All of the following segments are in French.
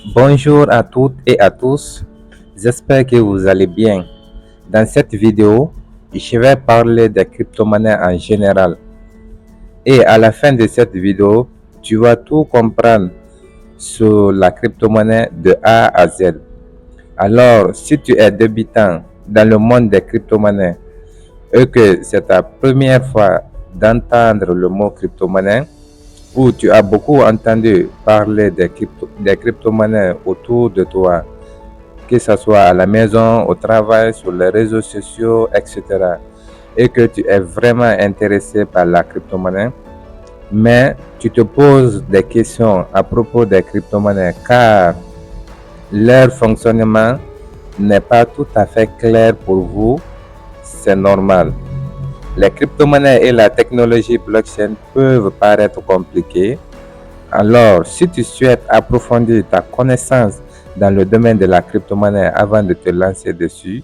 Bonjour à toutes et à tous, j'espère que vous allez bien. Dans cette vidéo, je vais parler des crypto-monnaies en général. Et à la fin de cette vidéo, tu vas tout comprendre sur la crypto-monnaie de A à Z. Alors, si tu es débutant dans le monde des crypto-monnaies et que c'est ta première fois d'entendre le mot crypto-monnaie, ou tu as beaucoup entendu parler des crypto-monnaies autour de toi, que ce soit à la maison, au travail, sur les réseaux sociaux, etc. Et que tu es vraiment intéressé par la crypto-monnaie, mais tu te poses des questions à propos des crypto-monnaies car leur fonctionnement n'est pas tout à fait clair pour vous, c'est normal. Les crypto-monnaies et la technologie blockchain peuvent paraître compliquées. Alors, si tu souhaites approfondir ta connaissance dans le domaine de la crypto-monnaie avant de te lancer dessus,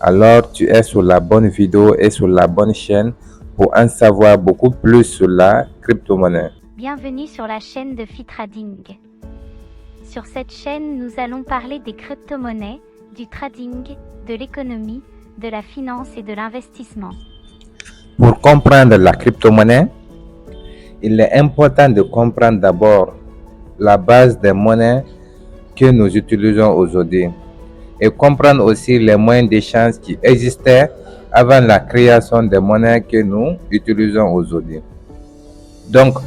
alors tu es sur la bonne vidéo et sur la bonne chaîne pour en savoir beaucoup plus sur la crypto-monnaie. Bienvenue sur la chaîne de Fitrading. Sur cette chaîne, nous allons parler des crypto-monnaies, du trading, de l'économie, de la finance et de l'investissement. Pour comprendre la crypto-monnaie, il est important de comprendre d'abord la base des monnaies que nous utilisons aujourd'hui et comprendre aussi les moyens d'échange qui existaient avant la création des monnaies que nous utilisons aujourd'hui. Donc,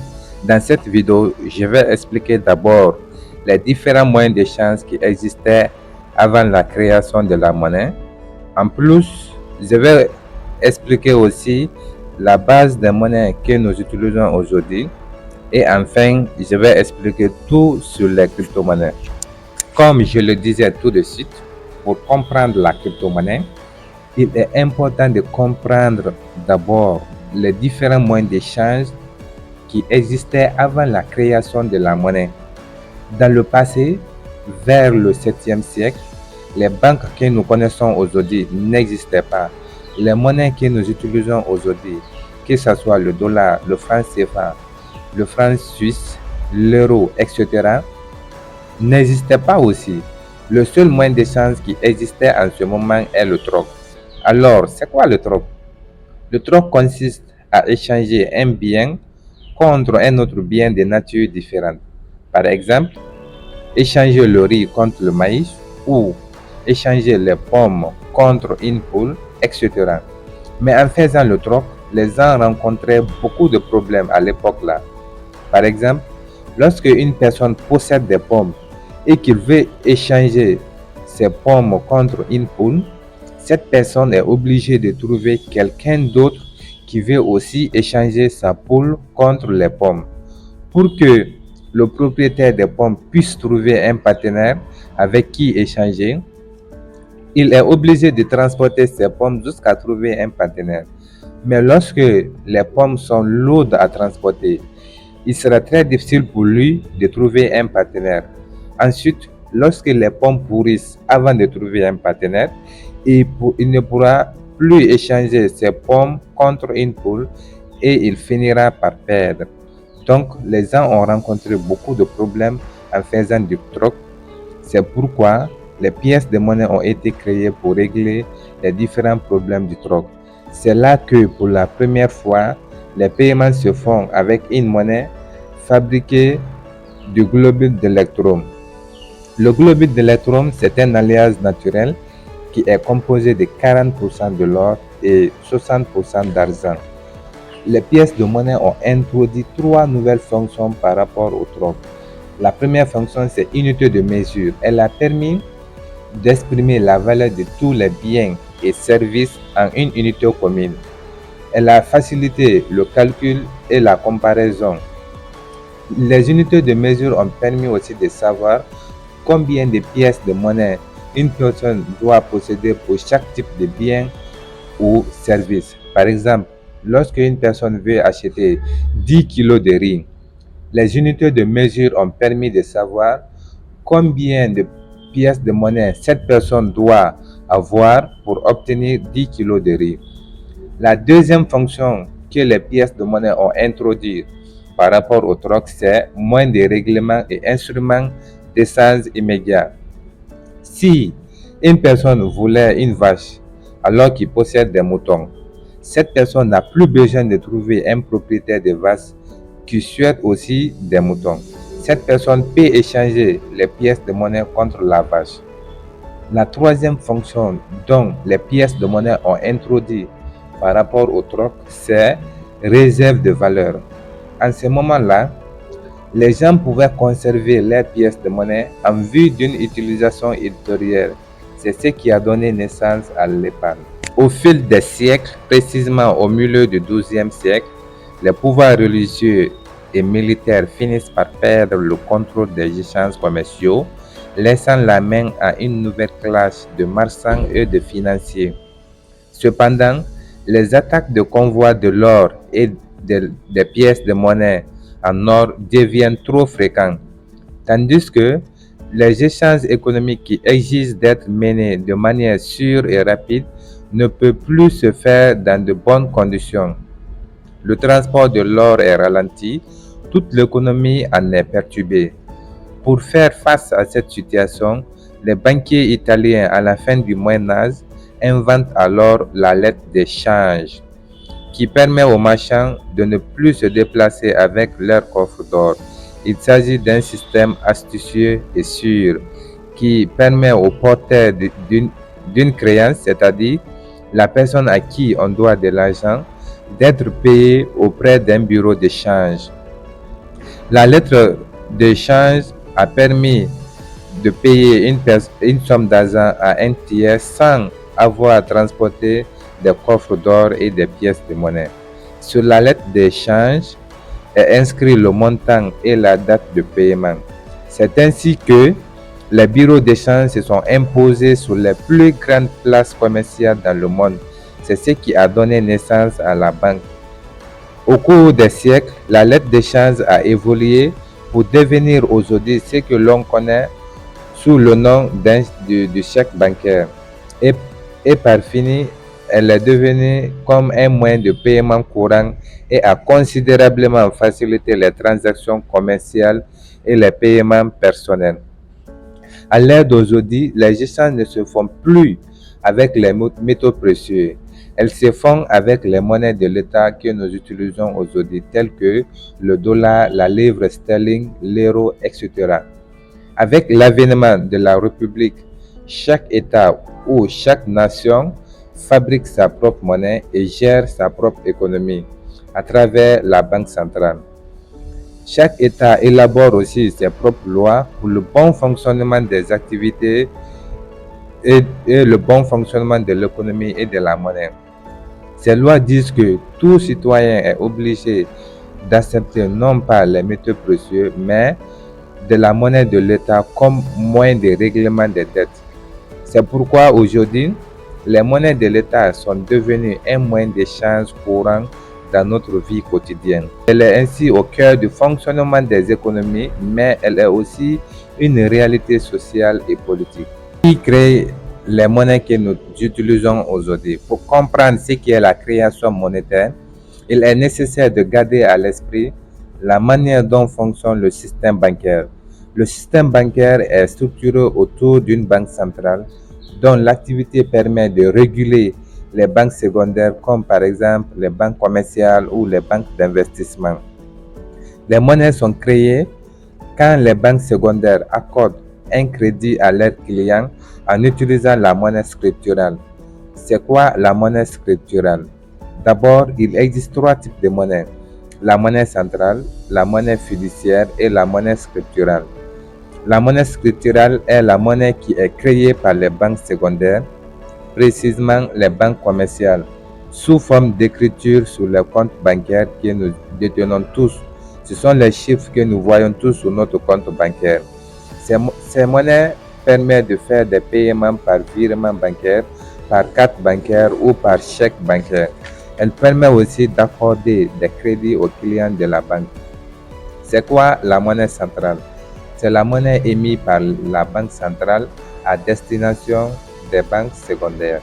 dans cette vidéo, je vais expliquer d'abord les différents moyens d'échange qui existaient avant la création de la monnaie. En plus, je vais expliquer aussi la base des monnaies que nous utilisons aujourd'hui. Et enfin, je vais expliquer tout sur les crypto-monnaies. Comme je le disais tout de suite, pour comprendre la crypto-monnaie, il est important de comprendre d'abord les différents moyens d'échange qui existaient avant la création de la monnaie. Dans le passé, vers le 7e siècle, les banques que nous connaissons aujourd'hui n'existaient pas. Les monnaies que nous utilisons aujourd'hui, que ce soit le dollar, le franc CFA, le franc suisse, l'euro, etc., n'existaient pas aussi. Le seul moyen d'échange qui existait en ce moment est le troc. Alors, c'est quoi le troc? Le troc consiste à échanger un bien contre un autre bien de nature différente. Par exemple, échanger le riz contre le maïs ou échanger les pommes contre une poule, etc. Mais en faisant le troc, les gens rencontraient beaucoup de problèmes à l'époque-là. Par exemple, lorsque une personne possède des pommes et qu'il veut échanger ses pommes contre une poule, cette personne est obligée de trouver quelqu'un d'autre qui veut aussi échanger sa poule contre les pommes. Pour que le propriétaire des pommes puisse trouver un partenaire avec qui échanger, il est obligé de transporter ses pommes jusqu'à trouver un partenaire. Mais lorsque les pommes sont lourdes à transporter, il sera très difficile pour lui de trouver un partenaire. Ensuite, lorsque les pommes pourrissent avant de trouver un partenaire, il ne pourra plus échanger ses pommes contre une poule et il finira par perdre. Donc, les gens ont rencontré beaucoup de problèmes en faisant du troc. C'est pourquoi les pièces de monnaie ont été créées pour régler les différents problèmes du troc. C'est là que, pour la première fois, les paiements se font avec une monnaie fabriquée du globule d'électrum. Le globule d'électrum, c'est un alliage naturel qui est composé de 40% de l'or et 60% d'argent. Les pièces de monnaie ont introduit 3 nouvelles fonctions par rapport au troc. La première fonction, c'est unité de mesure. Elle a permis d'exprimer la valeur de tous les biens et services en une unité commune. Elle a facilité le calcul et la comparaison. Les unités de mesure ont permis aussi de savoir combien de pièces de monnaie une personne doit posséder pour chaque type de bien ou service. Par exemple, lorsque une personne veut acheter 10 kg de riz, les unités de mesure ont permis de savoir combien de pièces de monnaie cette personne doit avoir pour obtenir 10 kg de riz. La deuxième fonction que les pièces de monnaie ont introduite par rapport au troc, c'est moins de règlements et instruments d'essence immédiat. Si une personne voulait une vache alors qu'il possède des moutons, cette personne n'a plus besoin de trouver un propriétaire de vache qui souhaite aussi des moutons. Cette personne peut échanger les pièces de monnaie contre la vache. La troisième fonction dont les pièces de monnaie ont introduit par rapport au troc, c'est réserve de valeur. En ce moment-là, les gens pouvaient conserver leurs pièces de monnaie en vue d'une utilisation ultérieure. C'est ce qui a donné naissance à l'épargne. Au fil des siècles, précisément au milieu du XIIe siècle, les pouvoirs religieux et militaires finissent par perdre le contrôle des échanges commerciaux, laissant la main à une nouvelle classe de marchands et de financiers. Cependant, les attaques de convois de l'or et des pièces de monnaie en or deviennent trop fréquents, tandis que les échanges économiques qui exigent d'être menés de manière sûre et rapide ne peuvent plus se faire dans de bonnes conditions. Le transport de l'or est ralenti, toute l'économie en est perturbée. Pour faire face à cette situation, les banquiers italiens à la fin du Moyen Âge inventent alors la lettre d'échange, qui permet aux marchands de ne plus se déplacer avec leur coffre d'or. Il s'agit d'un système astucieux et sûr qui permet au porteur d'une créance, c'est-à-dire la personne à qui on doit de l'argent, d'être payé auprès d'un bureau d'échange. La lettre d'échange a permis de payer une somme d'argent à un tiers sans avoir à transporter des coffres d'or et des pièces de monnaie. Sur la lettre d'échange est inscrit le montant et la date de paiement. C'est ainsi que les bureaux d'échange se sont imposés sur les plus grandes places commerciales dans le monde. C'est ce qui a donné naissance à la banque. Au cours des siècles, la lettre d'échange a évolué pour devenir aujourd'hui ce que l'on connaît sous le nom de chèque bancaire. Et par fini, elle est devenue comme un moyen de paiement courant et a considérablement facilité les transactions commerciales et les paiements personnels. À l'ère d'aujourd'hui, les échanges ne se font plus avec les métaux précieux. Elles se font avec les monnaies de l'État que nous utilisons aujourd'hui, telles que le dollar, la livre sterling, l'euro, etc. Avec l'avènement de la République, chaque État ou chaque nation fabrique sa propre monnaie et gère sa propre économie à travers la Banque centrale. Chaque État élabore aussi ses propres lois pour le bon fonctionnement des activités et le bon fonctionnement de l'économie et de la monnaie. Ces lois disent que tout citoyen est obligé d'accepter non pas les métaux précieux, mais de la monnaie de l'État comme moyen de règlement des dettes. C'est pourquoi aujourd'hui, les monnaies de l'État sont devenues un moyen d'échange courant dans notre vie quotidienne. Elle est ainsi au cœur du fonctionnement des économies, mais elle est aussi une réalité sociale et politique. Qui crée les monnaies que nous utilisons aujourd'hui? Pour comprendre ce qu'est la création monétaire, il est nécessaire de garder à l'esprit la manière dont fonctionne le système bancaire. Le système bancaire est structuré autour d'une banque centrale dont l'activité permet de réguler les banques secondaires comme par exemple les banques commerciales ou les banques d'investissement. Les monnaies sont créées quand les banques secondaires accordent un crédit à leurs clients en utilisant la monnaie scripturale. C'est quoi la monnaie scripturale? D'abord, il existe trois types de monnaies: la monnaie centrale, la monnaie fiduciaire et la monnaie scripturale. La monnaie scripturale est la monnaie qui est créée par les banques secondaires, précisément les banques commerciales, sous forme d'écriture sur les comptes bancaires que nous détenons tous. Ce sont les chiffres que nous voyons tous sur notre compte bancaire. Ces monnaies permettent de faire des paiements par virement bancaire, par carte bancaire ou par chèque bancaire. Elle permet aussi d'accorder des crédits aux clients de la banque. C'est quoi la monnaie centrale? C'est la monnaie émise par la banque centrale à destination des banques secondaires.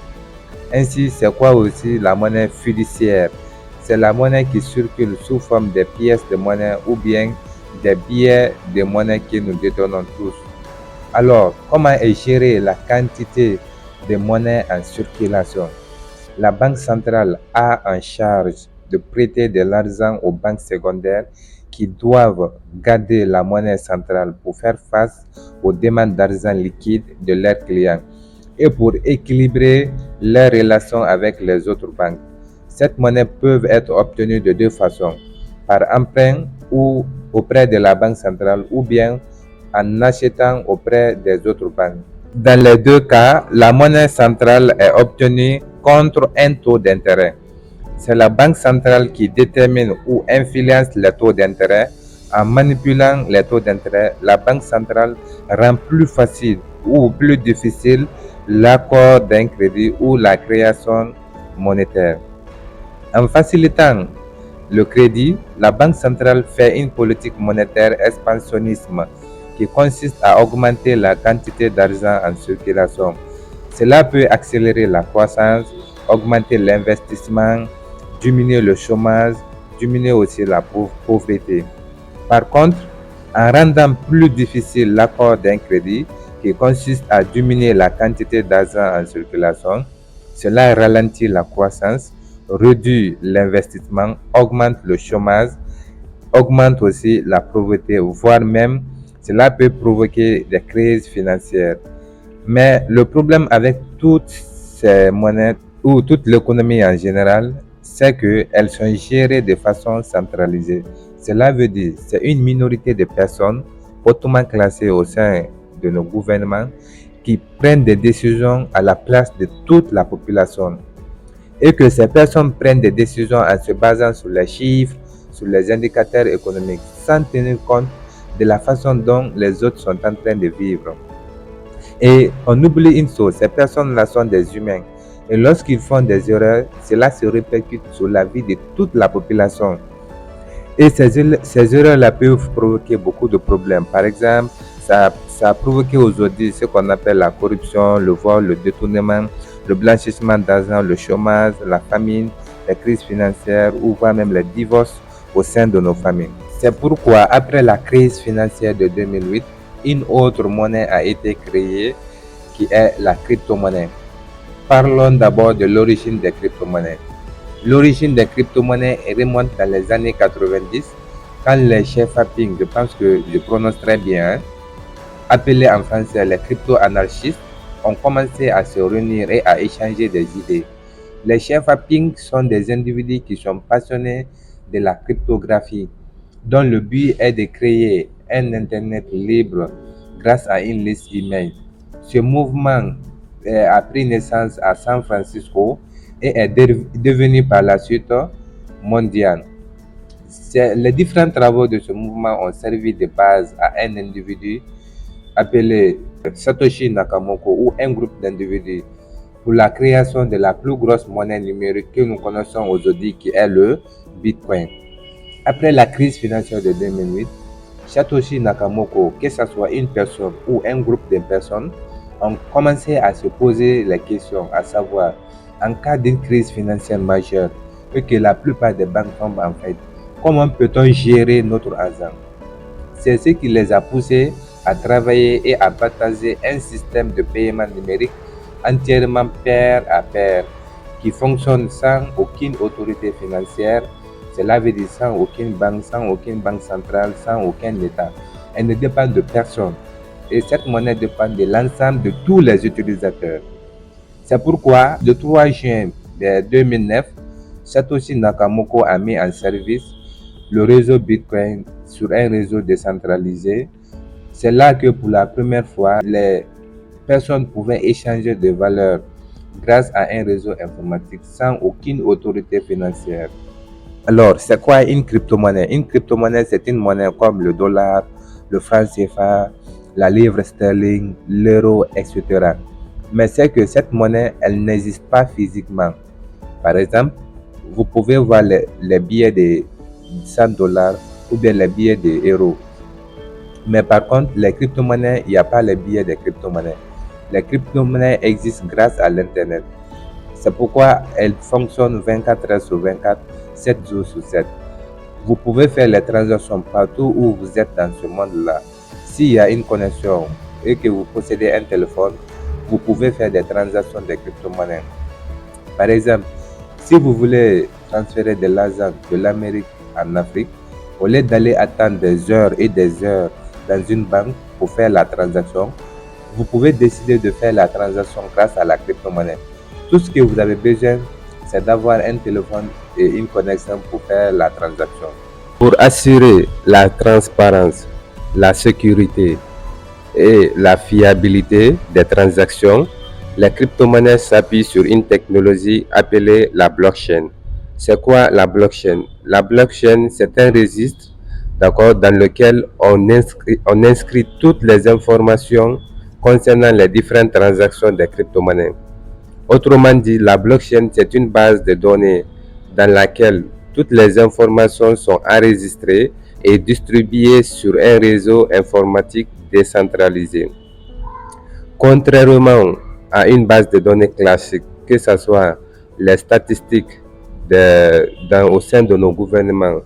Ainsi, c'est quoi aussi la monnaie fiduciaire? C'est la monnaie qui circule sous forme de pièces de monnaie ou bien des billets de monnaie que nous détenons tous. Alors, comment est gérée la quantité de monnaie en circulation? La Banque centrale a en charge de prêter de l'argent aux banques secondaires qui doivent garder la monnaie centrale pour faire face aux demandes d'argent liquide de leurs clients et pour équilibrer leurs relations avec les autres banques. Cette monnaie peut être obtenue de deux façons, par emprunt ou auprès de la Banque centrale ou bien en achetant auprès des autres banques. Dans les deux cas, la monnaie centrale est obtenue contre un taux d'intérêt. C'est la Banque centrale qui détermine ou influence les taux d'intérêt. En manipulant les taux d'intérêt, la Banque centrale rend plus facile ou plus difficile l'accord d'un crédit ou la création monétaire. En facilitant le crédit, la Banque centrale fait une politique monétaire expansionniste qui consiste à augmenter la quantité d'argent en circulation. Cela peut accélérer la croissance, augmenter l'investissement, diminuer le chômage, diminuer aussi la pauvreté. Par contre, en rendant plus difficile l'accord d'un crédit, qui consiste à diminuer la quantité d'argent en circulation, cela ralentit la croissance, réduit l'investissement, augmente le chômage, augmente aussi la pauvreté, voire même cela peut provoquer des crises financières. Mais le problème avec toutes ces monnaies ou toute l'économie en général, c'est qu'elles sont gérées de façon centralisée. Cela veut dire que c'est une minorité de personnes hautement classées au sein de nos gouvernements qui prennent des décisions à la place de toute la population. Et que ces personnes prennent des décisions en se basant sur les chiffres, sur les indicateurs économiques, sans tenir compte de la façon dont les autres sont en train de vivre. Et on oublie une chose, ces personnes-là sont des humains. Et lorsqu'ils font des erreurs, cela se répercute sur la vie de toute la population. Et ces erreurs-là peuvent provoquer beaucoup de problèmes. Par exemple, ça a provoqué aujourd'hui ce qu'on appelle la corruption, le vol, le détournement, le blanchissement d'argent, le chômage, la famine, les crises financières ou voire même les divorces au sein de nos familles. C'est pourquoi, après la crise financière de 2008, une autre monnaie a été créée qui est la crypto-monnaie. Parlons d'abord de l'origine des crypto-monnaies. L'origine des crypto-monnaies remonte dans les années 90 quand les chefs Ping, je pense que je prononce très bien, appelés en français les crypto-anarchistes, ont commencé à se réunir et à échanger des idées. Les chefs Ping sont des individus qui sont passionnés de la cryptographie, dont le but est de créer un Internet libre grâce à une liste email. Ce mouvement a pris naissance à San Francisco et est devenu par la suite mondial. Les différents travaux de ce mouvement ont servi de base à un individu appelé Satoshi Nakamoto ou un groupe d'individus pour la création de la plus grosse monnaie numérique que nous connaissons aujourd'hui qui est le Bitcoin. Après la crise financière de 2008, Satoshi Nakamoto, que ce soit une personne ou un groupe de personnes, ont commencé à se poser les questions, à savoir, en cas d'une crise financière majeure et que la plupart des banques tombent en faillite, comment peut-on gérer notre argent? C'est ce qui les a poussés à travailler et à partager un système de paiement numérique entièrement pair à pair, qui fonctionne sans aucune autorité financière. Cela veut dire sans aucune banque centrale, sans aucun État. Elle ne dépend de personne. Et cette monnaie dépend de l'ensemble de tous les utilisateurs. C'est pourquoi, le 3 juin 2009, Satoshi Nakamoto a mis en service le réseau Bitcoin sur un réseau décentralisé. C'est là que pour la première fois, les personnes pouvaient échanger des valeurs grâce à un réseau informatique sans aucune autorité financière. Alors, c'est quoi une crypto-monnaie? Une crypto-monnaie, c'est une monnaie comme le dollar, le franc CFA, la livre sterling, l'euro, etc. Mais c'est que cette monnaie, elle n'existe pas physiquement. Par exemple, vous pouvez voir les billets de 100 dollars ou bien les billets de euros. Mais par contre, les crypto-monnaies, il n'y a pas les billets des crypto-monnaies. Les crypto-monnaies existent grâce à l'Internet. C'est pourquoi elles fonctionnent 24 heures sur 24, 7 jours sur 7. Vous pouvez faire les transactions partout où vous êtes dans ce monde-là. S'il y a une connexion et que vous possédez un téléphone, vous pouvez faire des transactions de crypto-monnaies. Par exemple, si vous voulez transférer de l'argent de l'Amérique en Afrique, au lieu d'aller attendre des heures et des heures dans une banque pour faire la transaction, vous pouvez décider de faire la transaction grâce à la crypto-monnaie. Tout ce que vous avez besoin, c'est d'avoir un téléphone et une connexion pour faire la transaction. Pour assurer la transparence, la sécurité et la fiabilité des transactions, les crypto-monnaies s'appuient sur une technologie appelée la blockchain. C'est quoi la blockchain? La blockchain, c'est un registre, d'accord, dans lequel on inscrit toutes les informations concernant les différentes transactions des crypto-monnaies. Autrement dit, la blockchain, c'est une base de données dans laquelle toutes les informations sont enregistrées et distribuées sur un réseau informatique décentralisé. Contrairement à une base de données classique, que ce soit les statistiques au sein de nos gouvernements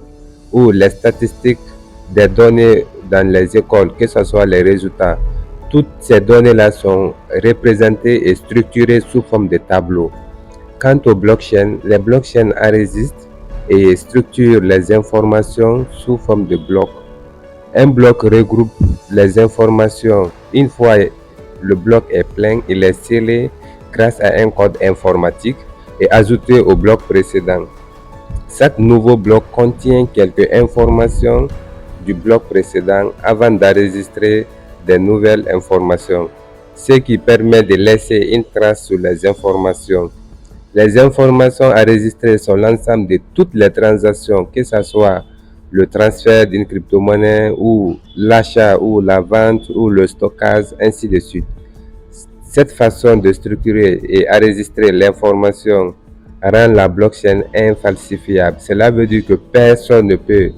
ou les statistiques des données dans les écoles, que ce soit les résultats, toutes ces données-là sont représentées et structurées sous forme de tableaux. Quant aux blockchains, les blockchains enregistrent et structurent les informations sous forme de blocs. Un bloc regroupe les informations. Une fois le bloc est plein, il est scellé grâce à un code informatique et ajouté au bloc précédent. Chaque nouveau bloc contient quelques informations du bloc précédent avant d'enregistrer de nouvelles informations, ce qui permet de laisser une trace sur les informations. Les informations enregistrées sont l'ensemble de toutes les transactions, que ce soit le transfert d'une crypto-monnaie ou l'achat ou la vente ou le stockage, ainsi de suite. Cette façon de structurer et enregistrer l'information rend la blockchain infalsifiable. Cela veut dire que personne ne peut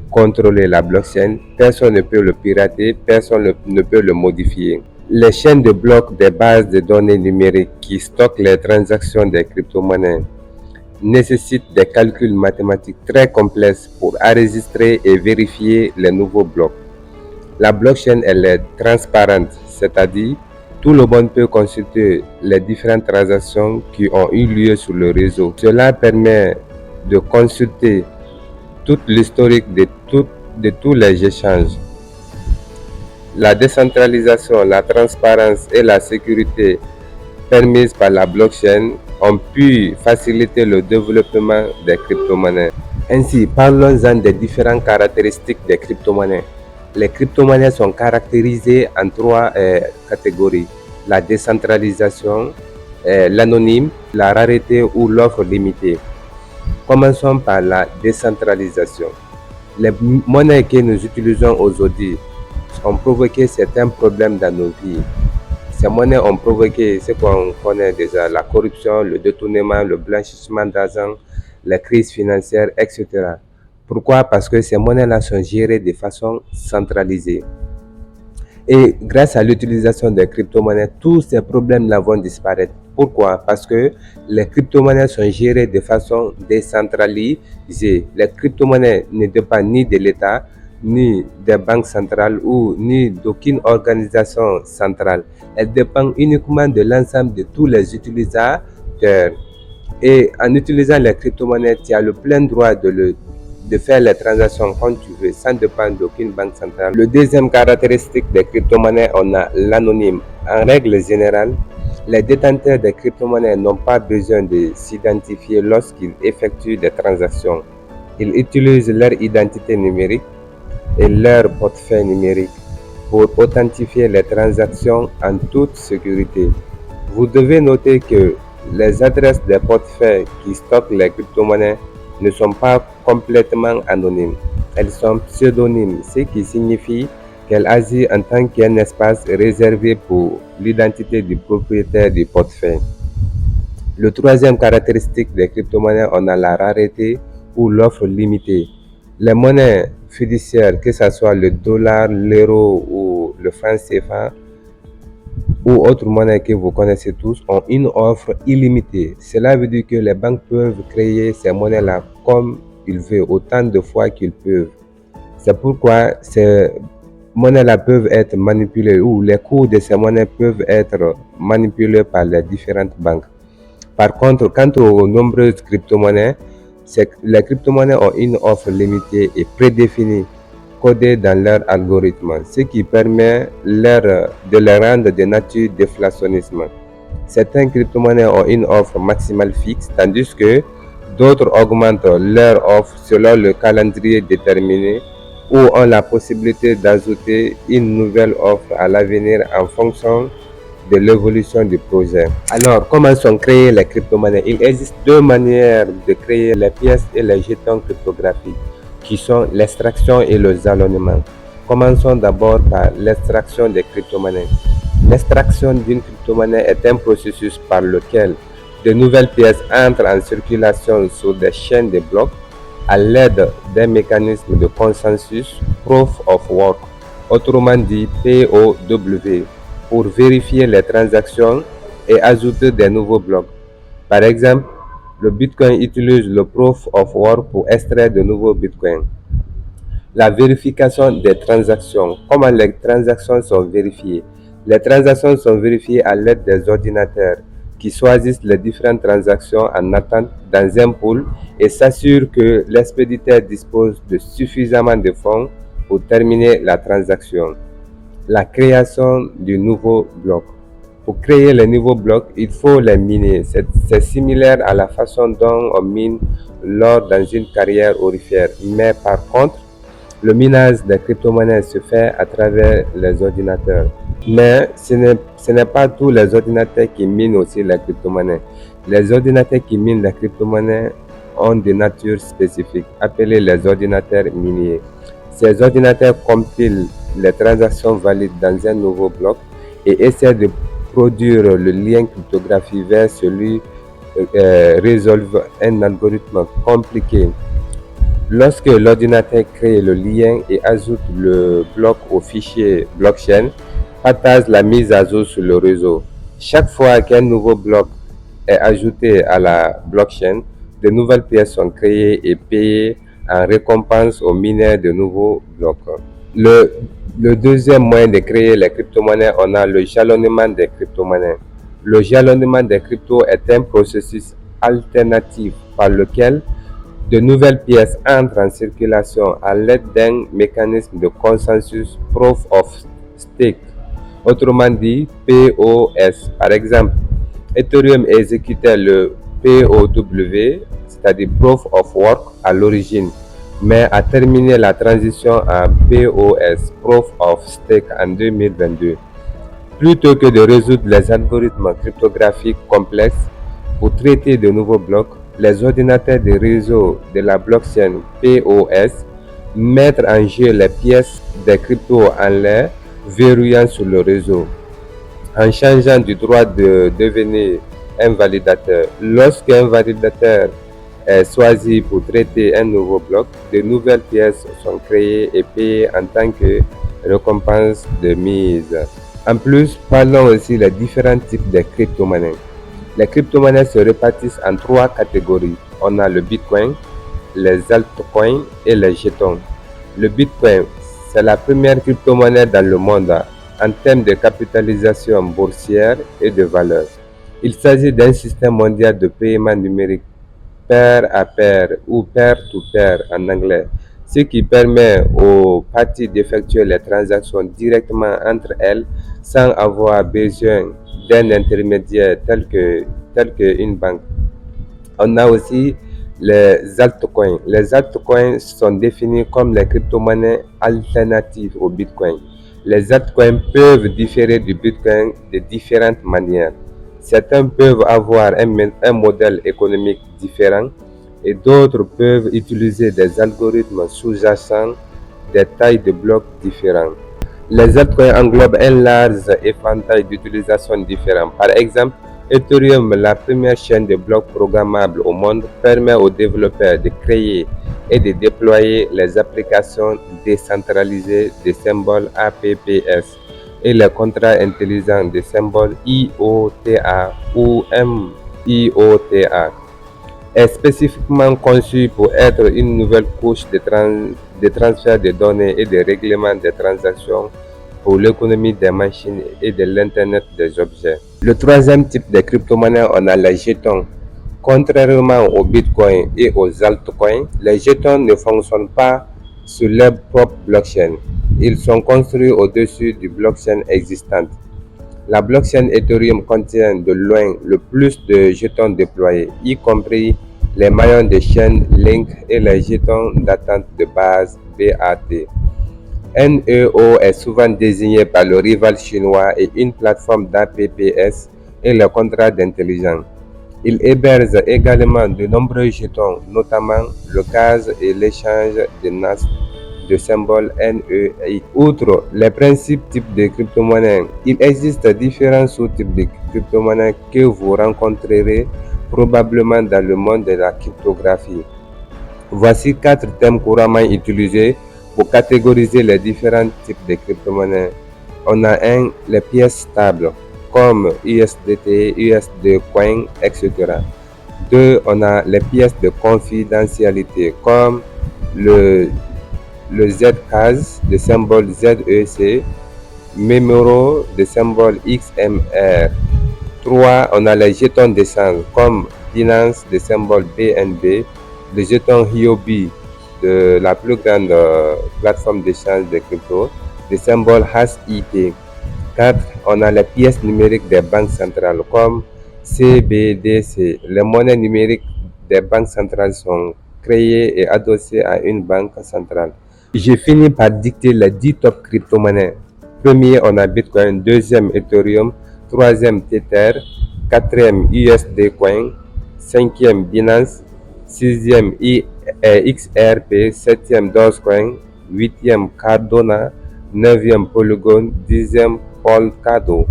contrôler la blockchain, personne ne peut le pirater, personne ne peut le modifier. Les chaînes de blocs des bases de données numériques qui stockent les transactions des crypto-monnaies nécessitent des calculs mathématiques très complexes pour enregistrer et vérifier les nouveaux blocs. La blockchain, elle est transparente, c'est-à-dire tout le monde peut consulter les différentes transactions qui ont eu lieu sur le réseau. Cela permet de consulter tout l'historique de tous les échanges. La décentralisation, la transparence et la sécurité permises par la blockchain ont pu faciliter le développement des crypto-monnaies. Ainsi, parlons-en des différentes caractéristiques des crypto-monnaies. Les crypto-monnaies sont caractérisées en trois catégories: la décentralisation, l'anonyme, la rareté ou l'offre limitée. Commençons par la décentralisation. Les monnaies que nous utilisons aujourd'hui ont provoqué certains problèmes dans nos vies. Ces monnaies ont provoqué ce qu'on connaît déjà: la corruption, le détournement, le blanchissement d'argent, les crises financières, etc. Pourquoi? Parce que ces monnaies-là sont gérées de façon centralisée. Et grâce à l'utilisation des crypto-monnaies, tous ces problèmes-là vont disparaître. Pourquoi? Parce que les crypto-monnaies sont gérées de façon décentralisée. Les crypto-monnaies ne dépendent ni de l'État, ni des banques centrales ou ni d'aucune organisation centrale. Elles dépendent uniquement de l'ensemble de tous les utilisateurs. Et en utilisant les crypto-monnaies, tu as le plein droit de faire les transactions quand tu veux, sans dépendre d'aucune banque centrale. Le deuxième caractéristique des crypto-monnaies, on a l'anonyme. En règle générale, les détenteurs des crypto-monnaies n'ont pas besoin de s'identifier lorsqu'ils effectuent des transactions. Ils utilisent leur identité numérique et leur portefeuille numérique pour authentifier les transactions en toute sécurité. Vous devez noter que les adresses des portefeuilles qui stockent les crypto-monnaies ne sont pas complètement anonymes. Elles sont pseudonymes, ce qui signifie qu'elles agissent en tant qu'un espace réservé pour l'identité du propriétaire du portefeuille. Le troisième caractéristique des crypto-monnaies, on a la rareté ou l'offre limitée. Les monnaies fiduciaires, que ce soit le dollar, l'euro ou le franc CFA ou autres monnaies que vous connaissez tous, ont une offre illimitée. Cela veut dire que les banques peuvent créer ces monnaies-là comme ils veulent, autant de fois qu'ils peuvent. C'est pourquoi c'est monnaies-là peuvent être manipulées ou les cours de ces monnaies peuvent être manipulés par les différentes banques. Par contre, quant aux nombreuses crypto-monnaies, les crypto-monnaies ont une offre limitée et prédéfinie, codée dans leur algorithme, ce qui permet de les rendre de nature déflationnisme. Certaines crypto-monnaies ont une offre maximale fixe, tandis que d'autres augmentent leur offre selon le calendrier déterminé ou ont la possibilité d'ajouter une nouvelle offre à l'avenir en fonction de l'évolution du projet. Alors, comment sont créées les crypto-monnaies? Il existe deux manières de créer les pièces et les jetons cryptographiques, qui sont l'extraction et le jalonnement. Commençons d'abord par l'extraction des crypto-monnaies. L'extraction d'une crypto-monnaie est un processus par lequel de nouvelles pièces entrent en circulation sur des chaînes de blocs à l'aide d'un mécanisme de consensus Proof of Work, autrement dit POW, pour vérifier les transactions et ajouter des nouveaux blocs. Par exemple, le Bitcoin utilise le Proof of Work pour extraire de nouveaux Bitcoins. La vérification des transactions. Comment les transactions sont vérifiées? Les transactions sont vérifiées à l'aide des ordinateurs qui choisissent les différentes transactions en attente dans un pool et s'assurent que l'expéditeur dispose de suffisamment de fonds pour terminer la transaction. La création du nouveau bloc. Pour créer les nouveaux blocs, il faut les miner. C'est similaire à la façon dont on mine l'or dans une carrière aurifère. Mais par contre, le minage des crypto-monnaies se fait à travers les ordinateurs. Mais ce n'est pas tous les ordinateurs qui minent aussi les crypto-monnaies. Les ordinateurs qui minent les crypto-monnaies ont des natures spécifiques, appelées les ordinateurs miniers. Ces ordinateurs compilent les transactions valides dans un nouveau bloc et essaient de produire le lien cryptographique vers celui résolve un algorithme compliqué. Lorsque l'ordinateur crée le lien et ajoute le bloc au fichier blockchain, partage la mise à jour sur le réseau. Chaque fois qu'un nouveau bloc est ajouté à la blockchain, de nouvelles pièces sont créées et payées en récompense aux mineurs de nouveaux blocs. Le deuxième moyen de créer les crypto-monnaies, on a le jalonnement des crypto-monnaies. Le jalonnement des cryptos est un processus alternatif par lequel de nouvelles pièces entrent en circulation à l'aide d'un mécanisme de consensus Proof of Stake, autrement dit POS. Par exemple, Ethereum exécutait le POW, c'est-à-dire Proof of Work, à l'origine, mais a terminé la transition en POS, Proof of Stake, en 2022. Plutôt que de résoudre les algorithmes cryptographiques complexes pour traiter de nouveaux blocs, les ordinateurs de réseau de la blockchain POS mettent en jeu les pièces des cryptos en l'air, verrouillant sur le réseau, en changeant du droit de devenir un validateur. Lorsqu'un validateur est choisi pour traiter un nouveau bloc, de nouvelles pièces sont créées et payées en tant que récompense de mise. En plus, parlons aussi des différents types de crypto-monnaies. Les crypto-monnaies se répartissent en trois catégories. On a le Bitcoin, les altcoins et les jetons. Le Bitcoin, c'est la première crypto-monnaie dans le monde en termes de capitalisation boursière et de valeur. Il s'agit d'un système mondial de paiement numérique pair à pair ou pair-to-pair en anglais, ce qui permet aux parties d'effectuer les transactions directement entre elles sans avoir besoin d'un intermédiaire tel que une banque. On a aussi les altcoins. Les altcoins sont définis comme les crypto-monnaies alternatives au Bitcoin. Les altcoins peuvent différer du Bitcoin de différentes manières. Certains peuvent avoir un modèle économique différent et d'autres peuvent utiliser des algorithmes sous-jacents, des tailles de blocs différentes. Les altcoins englobent un large éventail d'utilisations différentes. Par exemple, Ethereum, la première chaîne de blocs programmables au monde, permet aux développeurs de créer et de déployer les applications décentralisées de symboles APPS et les contrats intelligents de symboles IOTA ou MIOTA est spécifiquement conçu pour être une nouvelle couche de transfert de données et de règlement des transactions pour l'économie des machines et de l'Internet des objets. Le troisième type de crypto-monnaie, on a les jetons. Contrairement au Bitcoin et aux altcoins, les jetons ne fonctionnent pas sur leur propre blockchain. Ils sont construits au-dessus du blockchain existante. La blockchain Ethereum contient de loin le plus de jetons déployés, y compris les maillons de chaîne Link et les jetons d'attente de base BAT. NEO est souvent désigné par le rival chinois et une plateforme d'APPS et le contrat d'intelligence. Il héberge également de nombreux jetons, notamment le gaz et l'échange de NAS de symbole NEI. Outre les principes types de crypto-monnaies, il existe différents sous-types de crypto-monnaies que vous rencontrerez probablement dans le monde de la cryptographie. Voici 4 thèmes couramment utilisés pour catégoriser les différents types de crypto-monnaies. On a les pièces stables comme USDT, USD Coin, etc. 2. On a les pièces de confidentialité comme le Zcash de symbole ZEC, Memoro de symbole XMR. 3. On a les jetons d'échange comme Binance de symbole BNB, le jeton Huobi de la plus grande plateforme d'échange de crypto, de symbole HIP. 4. On a les pièces numériques des banques centrales comme CBDC. Les monnaies numériques des banques centrales sont créées et adossées à une banque centrale. J'ai fini par dicter les 10 top crypto-monnaies. Premier, on a Bitcoin. Deuxième, Ethereum. Troisième, Tether. Quatrième, USD Coin. Cinquième, Binance. Sixième, XRP. Septième, Dogecoin. Huitième, Cardano. Neuvième, Polygon. Dixième, Polkadot.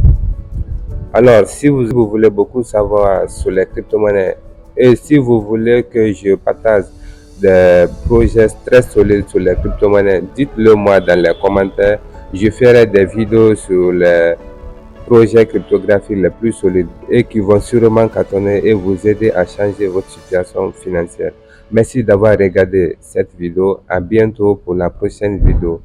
Alors, si vous voulez beaucoup savoir sur les crypto-monnaies et si vous voulez que je partage des projets très solides sur les crypto-monnaies, dites-le moi dans les commentaires. Je ferai des vidéos sur les projets cryptographiques les plus solides et qui vont sûrement cartonner et vous aider à changer votre situation financière. Merci d'avoir regardé cette vidéo. À bientôt pour la prochaine vidéo.